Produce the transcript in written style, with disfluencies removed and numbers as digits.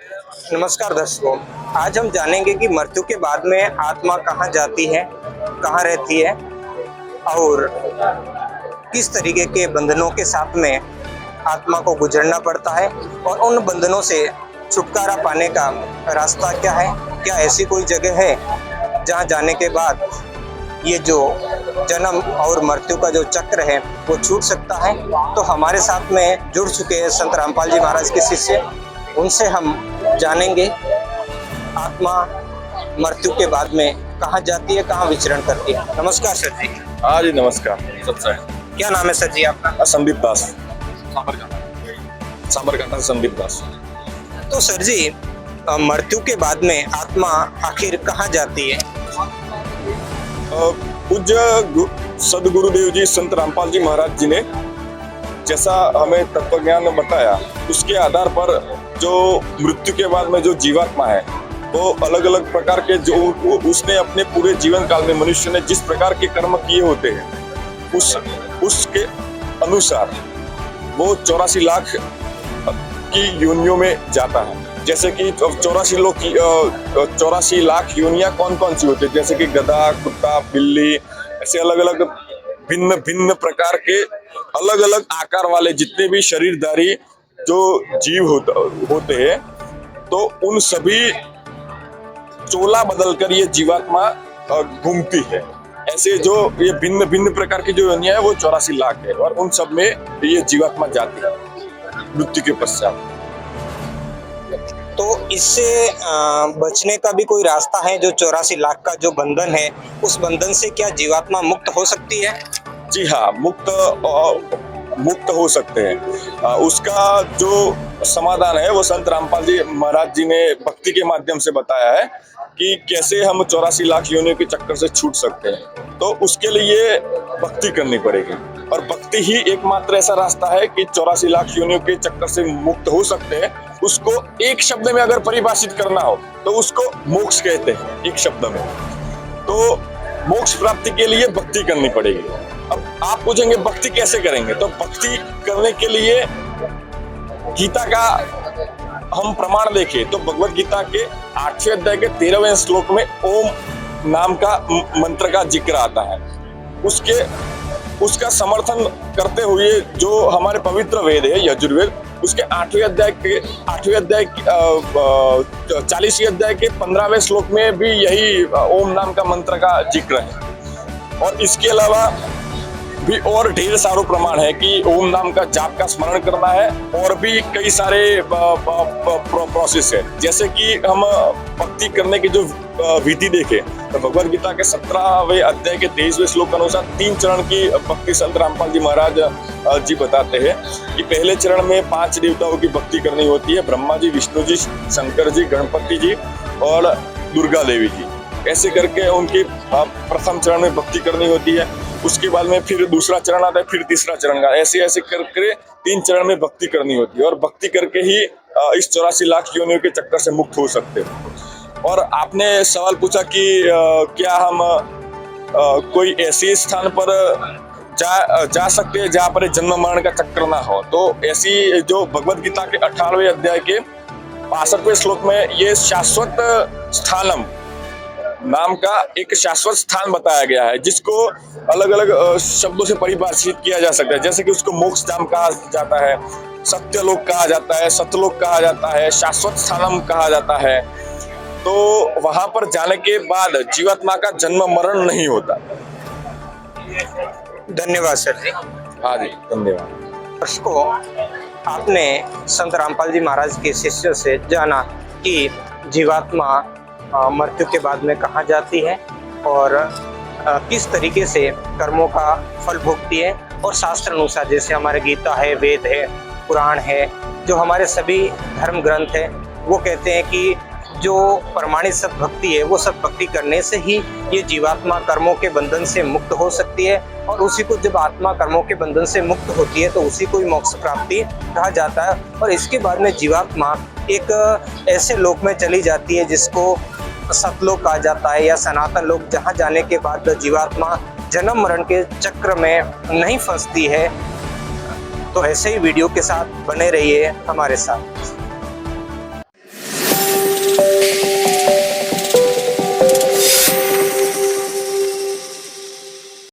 नमस्कार दर्शकों, आज हम जानेंगे कि मृत्यु के बाद में आत्मा कहाँ जाती है, कहाँ रहती है और किस तरीके के बंधनों के साथ में आत्मा को गुजरना पड़ता है और उन बंधनों से छुटकारा पाने का रास्ता क्या है। क्या ऐसी कोई जगह है जहाँ जाने के बाद ये जो जन्म और मृत्यु का जो चक्र है वो छूट सकता है। तो हमारे साथ में जुड़ चुके हैं संत रामपाल जी महाराज के शिष्य, उनसे हम जानेंगे आत्मा मृत्यु के बाद में कहाँ जाती है, कहाँ विचरण करती है। नमस्कार सर जी। हाँ जी नमस्कार। सबसे क्या नाम है सर जी आपका? संदीप दास, साबरकांठा से संदीप दास। तो सर जी, मृत्यु के बाद में आत्मा आखिर कहाँ जाती है? पूज्य सदगुरुदेव जी संत रामपाल जी महाराज जी ने जैसा हमें तत्वज्ञान बताया, उसके आधार पर जो मृत्यु के बाद में जो जीवात्मा है वो अलग अलग प्रकार के जो उसने अपने पूरे जीवन काल में मनुष्य ने जिस प्रकार के कर्म किए होते हैं उसके अनुसार वो 84 लाख की योनियों में जाता है। जैसे कि 84 लाख योनियां कौन कौन सी होती है, जैसे कि गधा, कुत्ता, बिल्ली, ऐसे अलग अलग भिन्न भिन्न प्रकार के अलग अलग आकार वाले जितने भी शरीरधारी जो जीव होते हैं, तो उन सभी चोला बदलकर ये जीवात्मा घूमती है। ऐसे जो ये भिन्न भिन्न प्रकार की जो योनियां है वो 84 लाख है और उन सब में ये जीवात्मा जाती है मृत्यु के पश्चात। तो इससे बचने का भी कोई रास्ता है? जो 84 लाख का जो बंधन है, उस बंधन से क्या जीवात्मा मुक्त हो सकती है? जी हाँ, मुक्त हो सकते हैं। उसका जो समाधान है वो संत रामपाल जी महाराज जी ने भक्ति के माध्यम से बताया है कि कैसे हम 84 लाख योनियों के चक्कर से छूट सकते हैं। तो उसके लिए भक्ति करनी पड़ेगी और भक्ति ही एकमात्र ऐसा रास्ता है कि 84 लाख योनियों के चक्कर से मुक्त हो सकते हैं। उसको एक शब्द में अगर परिभाषित करना हो तो उसको मोक्ष कहते हैं, एक शब्द में। तो मोक्ष प्राप्ति के लिए भक्ति करनी पड़ेगी। अब आप पूछेंगे भक्ति कैसे करेंगे, तो भक्ति करने के लिए गीता का हम प्रमाण देखें तो भगवत गीता के 8वें अध्याय के 13वें श्लोक में ओम नाम का मंत्र का जिक्र आता है। उसका समर्थन करते हुए जो हमारे पवित्र वेद है यजुर्वेद, उसके 8वें अध्याय 40वें अध्याय के 15वें श्लोक में भी यही ओम नाम का मंत्र का जिक्र है। और इसके अलावा भी और ढेर सारे प्रमाण है कि ओम नाम का जाप का स्मरण करना है और भी कई सारे प्रोसेस है। जैसे कि हम भक्ति करने की जो विधि देखें तो भगवत गीता के 17वें अध्याय के 23वें श्लोक अनुसार 3 चरण की भक्ति संत रामपाल जी महाराज जी बताते हैं कि पहले चरण में 5 देवताओं की भक्ति करनी होती है, ब्रह्मा जी, विष्णु जी, शंकर जी, गणपति जी और दुर्गा देवी जी। ऐसे करके उनकी प्रथम चरण में भक्ति करनी होती है। उसके बाद में फिर दूसरा चरण आता है, फिर तीसरा चरण का, ऐसे ऐसे करके 3 चरण में भक्ति करनी होती है और भक्ति करके ही इस 84 लाख योनियों के चक्कर से मुक्त हो सकते हैं। और आपने सवाल पूछा कि क्या हम कोई ऐसे स्थान पर जा सकते हैं जहाँ पर जन्म मरण का चक्र ना हो। तो ऐसी जो भगवत गीता के 18वें अध्याय के 65वें श्लोक में ये शाश्वत स्थानम नाम का एक शाश्वत स्थान बताया गया है, जिसको अलग अलग शब्दों से परिभाषित किया जा सकता है। जैसे कि उसको मोक्ष धाम कहा जाता है, सत्यलोक कहा जाता है, सतलोक कहा जाता है, शाश्वत स्थानम कहा जाता है। तो वहां पर जाने के बाद जीवात्मा का जन्म मरण नहीं होता। धन्यवाद सर जी। हाँ जी, धन्यवाद। दर्शकों, आपने संत रामपाल जी महाराज के शिष्यों से जाना कि जीवात्मा मृत्यु के बाद में कहाँ जाती है और किस तरीके से कर्मों का फल भोगती है। और शास्त्र अनुसार जैसे हमारे गीता है, वेद है, पुराण है, जो हमारे सभी धर्म ग्रंथ है, वो कहते हैं कि जो प्रमाणित सद्भक्ति है वो सद्भक्ति करने से ही ये जीवात्मा कर्मों के बंधन से मुक्त हो सकती है। और उसी को जब आत्मा कर्मों के बंधन से मुक्त होती है तो उसी को ही मोक्ष प्राप्ति कहा जाता है। और इसके बाद में जीवात्मा एक ऐसे लोक में चली जाती है जिसको सतलोक कहा जाता है या सनातन लोक, जहाँ जाने के बाद जीवात्मा जन्म मरण के चक्र में नहीं फंसती है। तो ऐसे ही वीडियो के साथ बने रहिए हमारे साथ।